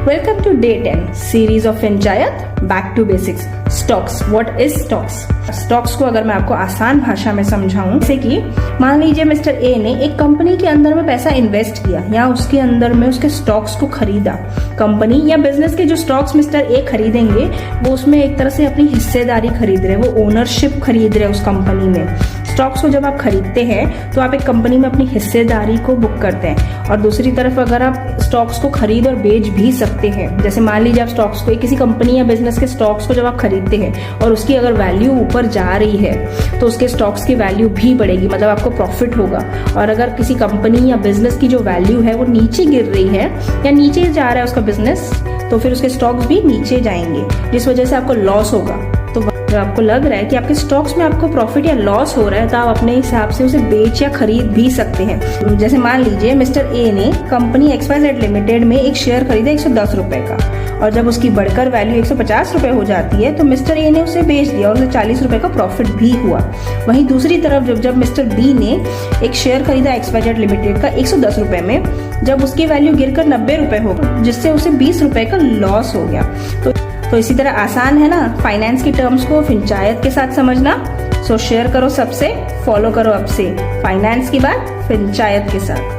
Welcome to Day 10 series of Finchayat. Back to basics. Stocks. What is stocks? Stocks को अगर मैं आपको आसान भाषा में समझाऊं, जैसे कि मान लीजिए मिस्टर ए ने एक कंपनी के अंदर में पैसा इन्वेस्ट किया या उसके अंदर में उसके स्टॉक्स को खरीदा। कंपनी या बिजनेस के जो स्टॉक्स मिस्टर ए खरीदेंगे वो उसमें एक तरह से अपनी हिस्सेदारी खरीद रहे, वो ओनरशिप खरीद रहे उस कंपनी में। स्टॉक्स को जब आप खरीदते हैं तो आप एक कंपनी में अपनी हिस्सेदारी को बुक करते हैं, और दूसरी तरफ अगर आप स्टॉक्स को खरीद और बेच भी सकते हैं, जैसे मान लीजिए आप स्टॉक्स को किसी कंपनी या बिजनेस के स्टॉक्स को जब आप खरीदते हैं और उसकी अगर वैल्यू ऊपर जा रही है तो उसके स्टॉक्स की वैल्यू भी बढ़ेगी, मतलब आपको प्रॉफिट होगा। और अगर किसी कंपनी या बिजनेस की जो वैल्यू है वो नीचे गिर रही है या नीचे जा रहा है उसका बिजनेस, तो फिर उसके स्टॉक्स भी नीचे जाएंगे, जिस वजह से आपको लॉस होगा। तो जब आपको लग रहा है कि आपके स्टॉक्स में आपको प्रॉफिट या लॉस हो रहा है तो आप अपने हिसाब से उसे बेच या खरीद भी सकते हैं। जैसे मान लीजिए मिस्टर ए ने कंपनी XYZ लिमिटेड में एक शेयर खरीदा 110 रुपए का, और जब उसकी बढ़कर वैल्यू 150 रुपए हो जाती है तो मिस्टर ए ने उसे बेच दिया और उसे 40 रुपए का प्रॉफिट भी हुआ। वहीं दूसरी तरफ जब मिस्टर बी ने एक शेयर खरीदा XYZ लिमिटेड का 110 रुपए में, जब उसकी वैल्यू गिरकर 90 रुपए हो गई, जिससे उसे 20 रुपए का लॉस हो गया। तो इसी तरह आसान है ना फाइनेंस की टर्म्स को फिंचायत के साथ समझना। सो शेयर करो सबसे, फॉलो करो अब से फाइनेंस की बात फिंचायत के साथ।